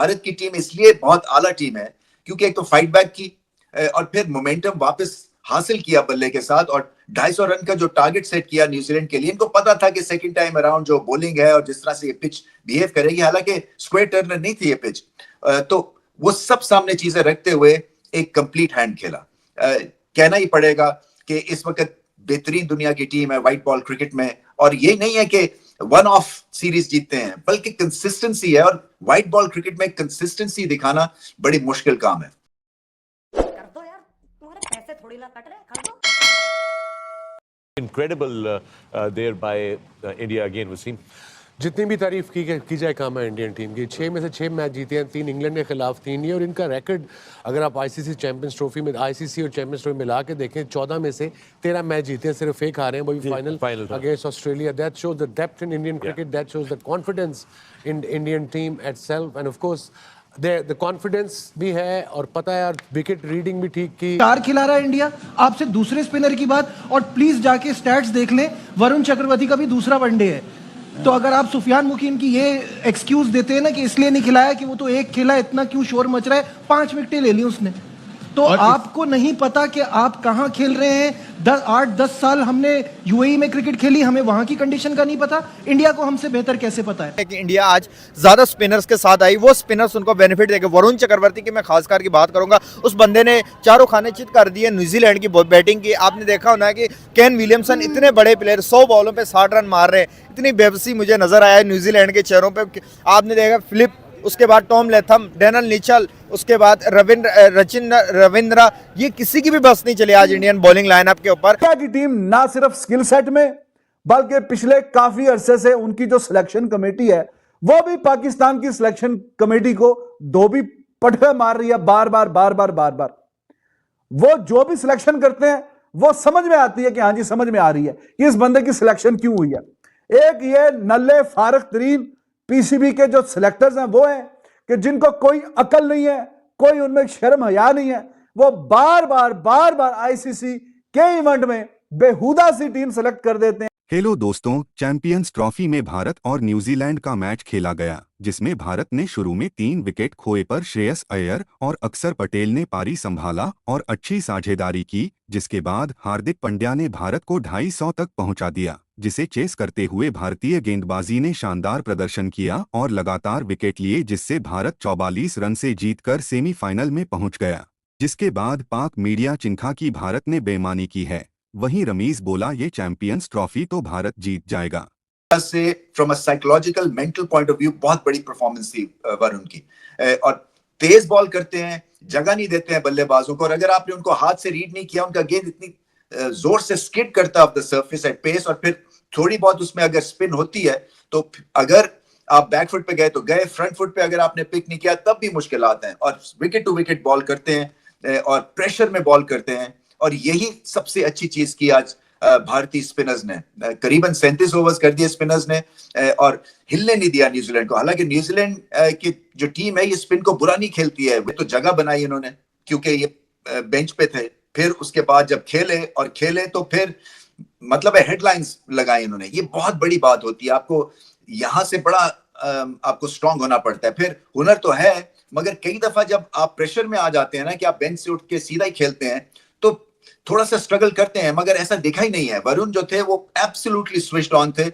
भारत की टीम इसलिए बहुत आला टीम है क्योंकि एक तो फाइट बैक की और फिर मोमेंटम वापस हासिल किया बल्ले के साथ, और 250 रन का जो टारगेट सेट किया न्यूजीलैंड के लिए। इनको पता था कि सेकंड टाइम अराउंड जो बॉलिंग है और जिस तरह से ये पिच बिहेव करेगी, हालांकि स्क्वायर टर्नर नहीं थी ये पिच, तो वो सब सामने चीजें रखते हुए एक कंप्लीट हैंड खेला। कहना ही पड़ेगा कि इस वक्त बेहतरीन दुनिया की टीम है व्हाइट बॉल क्रिकेट में, और ये नहीं है कि वन ऑफ सीरीज जीतते हैं, बल्कि कंसिस्टेंसी है, और व्हाइट बॉल क्रिकेट में कंसिस्टेंसी दिखाना बड़ी मुश्किल काम है। कर दो यार, तुम्हारे पैसे थोड़ी ना कट रहे, कर दो। Incredible there by India again, Wasim. जितनी भी तारीफ की जाए काम है इंडियन टीम की। 6 में से 6 मैच जीते हैं, 3 इंग्लैंड के खिलाफ, 3 ये, और इनका रिकॉर्ड अगर आप आईसीसी चैंपियंस ट्रॉफी में आईसीसी और चैंपियंस ट्रॉफी मिला के देखें, 14 में से 13 मैच जीते हैं, सिर्फ एक हारे हैं, वो भी final against Australia. That shows the depth in Indian cricket, that shows the confidence in Indian team itself, end of course the confidence भी है, और पता है यार विकेट रीडिंग भी ठीक की। 4 खिला रहा है इंडिया, आपसे दूसरे स्पिनर की बात, और प्लीज जाके स्टैट्स देख लें, वरुण चक्रवर्ती का भी दूसरा वनडे है। तो अगर आप सुफियान मुकीम की ये एक्सक्यूज देते हैं ना कि इसलिए नहीं खिलाया कि वो तो एक खेला, इतना क्यों शोर मच रहा है, 5 विकेटें ले ली उसने, तो आपको नहीं पता कि आप कहां खेल रहे हैं। 8-10 साल हमने यूएई में क्रिकेट खेली, हमें वहां की कंडीशन का नहीं पता। इंडिया को हमसे बेहतर कैसे पता है कि इंडिया आज ज्यादा स्पिनर्स के साथ आई, वो स्पिनर्स उनको बेनिफिट देंगे। वरुण चक्रवर्ती की मैं खासकर की बात करूंगा, उस बंदे ने चारों खाने चित कर दिए न्यूजीलैंड की बैटिंग की। आपने देखा होना है कि केन विलियमसन इतने बड़े प्लेयर 100 बॉलों पे 60 रन मार रहे हैं, इतनी बेबसी मुझे नजर आया न्यूजीलैंड के चेहरों पे। आपने देखा फिलिप, उसके बाद टॉम लेथम, डैनियल निचल, उसके बाद रविंद्रा, ये किसी की भी बस नहीं चली आज इंडियन बॉलिंग लाइनअप के ऊपर। इंडिया की टीम ना सिर्फ स्किल सेट में, बल्कि पिछले काफी अरसे से उनकी जो सिलेक्शन कमेटी है, वो भी पाकिस्तान की सिलेक्शन कमेटी को धोबी पटका मार रही है बार बार। वो जो भी सिलेक्शन करते हैं वो समझ में आती है कि हाँ जी समझ में आ रही है कि इस बंदे की सिलेक्शन क्यों हुई है। एक ये नल्ले फारग तरीन पीसीबी के जो सिलेक्टर्स हैं वो हैं कि जिनको कोई अकल नहीं है, कोई उनमें शर्म हया नहीं है, वो बार बार आईसीसी के इवेंट में बेहुदा सी टीम सेलेक्ट कर देते हैं। हेलो दोस्तों, चैंपियंस ट्रॉफी में भारत और न्यूजीलैंड का मैच खेला गया, जिसमें भारत ने शुरू में 3 विकेट खोए पर श्रेयस अय्यर और अक्षर पटेल ने पारी संभाला और अच्छी साझेदारी की, जिसके बाद हार्दिक पांड्या ने भारत को 250 तक पहुंचा दिया, जिसे चेस करते हुए भारतीय गेंदबाजी ने शानदार प्रदर्शन किया और लगातार विकेट लिए, जिससे भारत 44 रन से जीतकर सेमीफाइनल में पहुंच गया। जिसके बाद पाक मीडिया चिंखा की भारत ने बेईमानी की है। वहीं रमीज बोला ये चैंपियंस ट्रॉफी तो भारत जीत जाएगा। से from a psychological mental point of view बहुत बड़ी परफॉर्मेंस थी वरुण की, और तेज बॉल करते हैं, जगह नहीं देते हैं बल्लेबाजों को, और अगर आपने उनको हाथ से रीड नहीं किया, उनका गेंद इतनी जोर से स्किड करता off the surface at pace, और फिर थोड़ी बहुत उसमें अगर स्पिन होती है तो अगर आप बैक फुट पे गए तो गए, फ्रंट फुट पे अगर आपने पिक नहीं किया तब भी मुश्किलात हैं, और विकेट टू विकेट बॉल करते हैं और प्रेशर में बॉल करते हैं, और यही सबसे अच्छी चीज की आज भारतीय स्पिनर्स ने। करीबन 37 ओवर्स कर दिए स्पिनर्स ने, और हिलने नहीं दिया न्यूजीलैंड को। हालांकि न्यूजीलैंड की जो टीम है ये स्पिन को बुरा नहीं खेलती है, तो जगह बनाई इन्होंने क्योंकि ये बेंच पे थे, फिर उसके बाद जब खेले तो फिर मतलब हेडलाइंस लगाई इन्होंने। ये बहुत बड़ी बात होती है, आपको यहाँ से बड़ा आपको स्ट्रांग होना पड़ता है। फिर हुनर तो है, मगर कई दफा जब आप प्रेशर में आ जाते हैं ना कि आप बेंच से उठ के सीधा ही खेलते हैं, तो थोड़ा सा स्ट्रगल करते हैं, मगर ऐसा देखा ही नहीं है। वरुण जो थे वो एब्सोल्युटली स्विच्ड ऑन थे,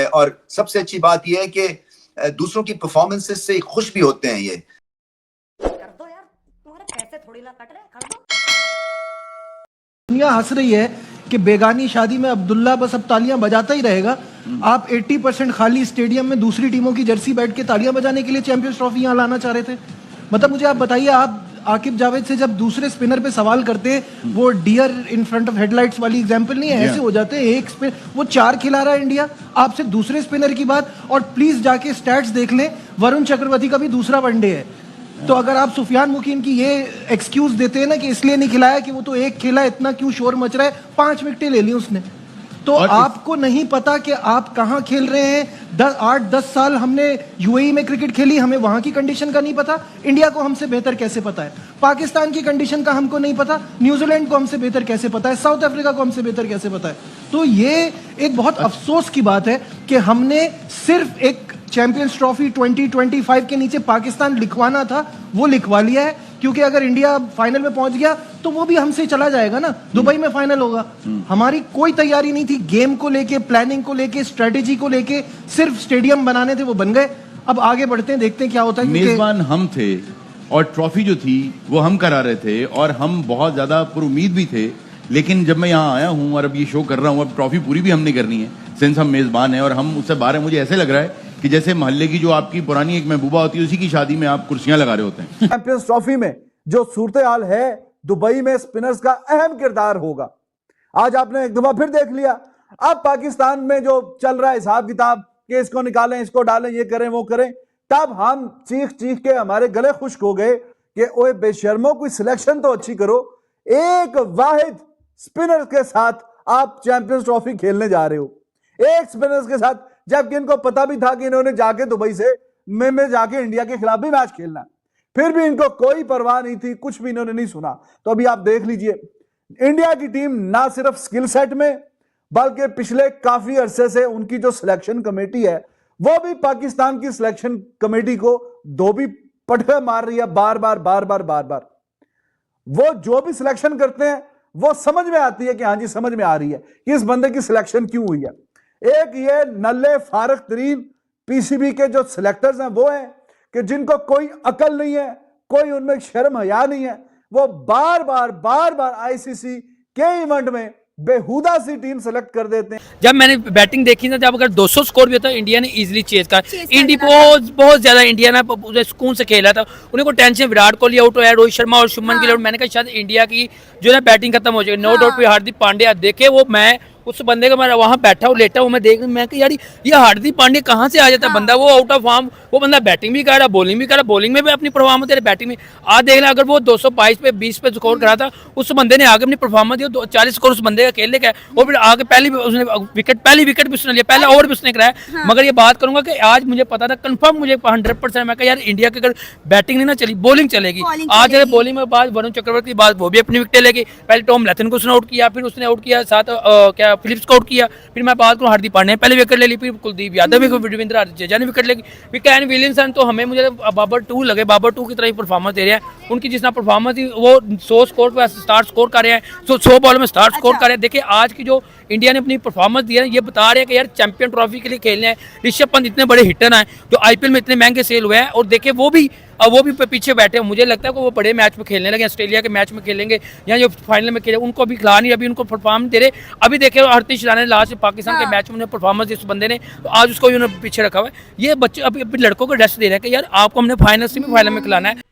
और सबसे अच्छी बात यह है कि दूसरों की परफॉर्मेंसेस से खुश भी होते हैं। ये कर दो यार, तुम्हारे पैसे थोड़ी ना कट रहे, कर दो। दुनिया हंस रही है कि बेगानी शादी में अब्दुल्ला बस अब तालियां बजाता ही रहेगा। आप 80% खाली स्टेडियम में दूसरी टीमों की जर्सी बैठ के तालियां बजाने के लिए चैंपियंस ट्रॉफी यहां लाना चाह रहे थे। मतलब मुझे आप बताइए, आप आकिब जावेद से जब दूसरे स्पिनर पे सवाल करते हैं, वो deer in front of headlights वाली एग्जांपल नहीं है, ऐसे हो जाते हैं। एक स्पिन वो 4 खिला रहा है इंडिया, आपसे दूसरे स्पिनर की बात, और प्लीज जाके स्टैट्स देख लें, वरुण चक्रवर्ती का भी दूसरा वनडे है। तो अगर आप सुफियान मुकीम की ये एक्सक्यूज देते हैं ना कि इसलिए नहीं खिलाया कि वो तो एक खेला, इतना क्यों शोर मच रहा है, 5 विकेटें ले ली उसने, तो आपको नहीं पता कि आप कहां खेल रहे हैं। 8-10 साल हमने यूएई में क्रिकेट खेली, हमें वहां की कंडीशन का नहीं पता। इंडिया को हमसे बेहतर कैसे पता है? पाकिस्तान की कंडीशन का हमको नहीं पता, न्यूजीलैंड को हमसे बेहतर कैसे पता है, साउथ अफ्रीका को हमसे बेहतर कैसे पता है? तो ये एक बहुत अफसोस की बात है कि हमने सिर्फ एक चैंपियंस ट्रॉफी 2025 के नीचे पाकिस्तान लिखवाना था वो लिखवा लिया है, क्योंकि अगर इंडिया फाइनल में पहुंच गया तो वो भी हमसे चला जाएगा ना, दुबई में फाइनल होगा। हमारी कोई तैयारी नहीं थी गेम को लेके, प्लानिंग को लेके, स्ट्रेटेजी को लेके, सिर्फ स्टेडियम बनाने थे, वो बन गए। अब आगे बढ़ते हैं, देखते हैं क्या होता है। मेजबान हम थे और ट्रॉफी जो थी वो हम करा रहे थे और हम बहुत ज्यादा पर उम्मीद भी थे, लेकिन जब मैं यहाँ आया हूँ और अब ये शो कर रहा हूँ, अब ट्रॉफी पूरी भी हमने करनी है सिंस हम मेजबान हैं और हम उससे बाहर हैं। मुझे ऐसे लग रहा है कि जैसे मोहल्ले की जो आपकी पुरानी एक महबूबा होती है उसी की शादी में आप कुर्सियां लगा रहे होते हैं। चैंपियंस ट्रॉफी में जो सूरत हाल है, दुबई में स्पिनर्स का अहम किरदार होगा। आज आपने एक दफा फिर देख लिया। अब पाकिस्तान में जो चल रहा है हिसाब किताब कि इसको निकालें, इसको डालें, ये करें, वो करें, तब हम चीख चीख के हमारे गले खुश्क हो गए कि ओए बेशर्मो, कोई सिलेक्शन तो अच्छी करो। एक वाहिद स्पिनर के साथ आप चैंपियंस ट्रॉफी खेलने जा रहे हो, एक स्पिनर्स के साथ, जबकि इनको पता भी था कि इन्होंने जाके दुबई से में जाके इंडिया के खिलाफ भी मैच खेलना, फिर भी इनको कोई परवाह नहीं थी, कुछ भी इन्होंने नहीं सुना। तो अभी आप देख लीजिए, इंडिया की टीम ना सिर्फ स्किल सेट में, बल्कि पिछले काफी अरसे से उनकी जो सिलेक्शन कमेटी है वो भी पाकिस्तान की सिलेक्शन कमेटी को धोबी पटके मार रही है, बार बार बार बार बार बार। वो जो भी सिलेक्शन करते हैं वो समझ में आती है कि हाँ जी समझ में आ रही है कि इस बंदे की सिलेक्शन क्यों हुई है। एक ये नल्ले फारग तरीन पीसीबी के जो सिलेक्टर्स हैं वो हैं कि जिनको कोई अकल नहीं है, कोई उनमें शर्म हया नहीं है। वो बार बार आईसीसी के इवेंट में बेहुदा सी टीम सेलेक्ट कर देते हैं। जब मैंने बैटिंग देखी ना, जब अगर 200 स्कोर भी होता है इंडिया ने इजीली चेज कर, इंडिया बहुत ज्यादा इंडिया ने सुकून से खेला था। उन्हें को टेंशन, विराट कोहली आउट हो, रोहित शर्मा और शुभमन गिल, मैंने कहा शायद इंडिया की जो है बैटिंग खत्म हो जाएगी। नो डाउट पे हार्दिक पांड्या देखे वो, मैं उस बंदे का, मैं वहाँ बैठा हूँ, लेटा हूँ, मैं देख, मैं कि यार ये हार्दिक पांड्या कहाँ से आ जाता है बंदा, वो आउट ऑफ फॉर्म, वो बंदा बैटिंग भी कर रहा, बॉलिंग भी कर रहा, बॉलिंग में भी अपनी परफॉर्मेंस दे रहा, बैटिंग में आज देखना, अगर वो 222 पे 20 पे स्कोर करा था, उस बंदे ने आगे अपनी परफॉर्मेंस दी, 40 स्कोर उस बंदे का खेलने का है, और फिर आगे पहली विकेट भी उसने लिया, पहला ओवर भी उसने कराया। मगर ये बात करूंगा कि आज मुझे पता था कंफर्म, मुझे 100% मैं कहा यार इंडिया की अगर बैटिंग नहीं ना चली, बॉलिंग चलेगी। आज अगर बॉलिंग में बाद वरुण चक्रवर्ती की बात, वो भी अपनी विकेट लेगी, पहले टॉम लैथन को उसने आउट किया, फिर उसने आउट किया साथ क्या फिलिप्स को आउट किया, फिर मैं बात करूँ हार्दिक पांड्या ने पहले विकेट ले ली, फिर कुलदीप यादव भी, रविंद्र जडेजा ने विकेट लेगी, फिर कैन विलियमसन, तो हमें मुझे बाबर 2 लगे, बाबर 2 की तरह ही परफॉर्मेंस दे रहे हैं। उनकी जिस परफॉर्मेंस थी वो 100 स्कोर पे स्टार्ट स्कोर कर रहे हैं, 100 बॉल में स्टार्ट स्कोर कर रहे हैं। देखिए आज की जो इंडिया ने अपनी परफॉर्मेंस दी है, ये बता रहे हैं कि यार चैंपियन ट्रॉफी के लिए खेलने हैं। ऋषभ पंत इतने बड़े हिटर हैं जो आईपीएल में इतने महंगे सेल हुए हैं, और देखिए वो भी पीछे बैठे हैं। मुझे लगता है कि वो बड़े मैच में खेलने लगे, ऑस्ट्रेलिया के मैच में खेलेंगे या जो फाइनल में खेले, उनको भी खिला नहीं, अभी उनको परफॉर्म दे रहे। अभी देखिए हरतीश राणा ने लास्ट पाकिस्तान के मैच में परफॉर्मेंस दी उस बंदे ने, तो आज उसको भी उन्होंने पीछे रखा हुआ है। ये बच्चे अभी लड़कों को रेस्ट दे रहे हैं कि यार आपको हमने फाइनल सेमीफाइनल में खिलाना है।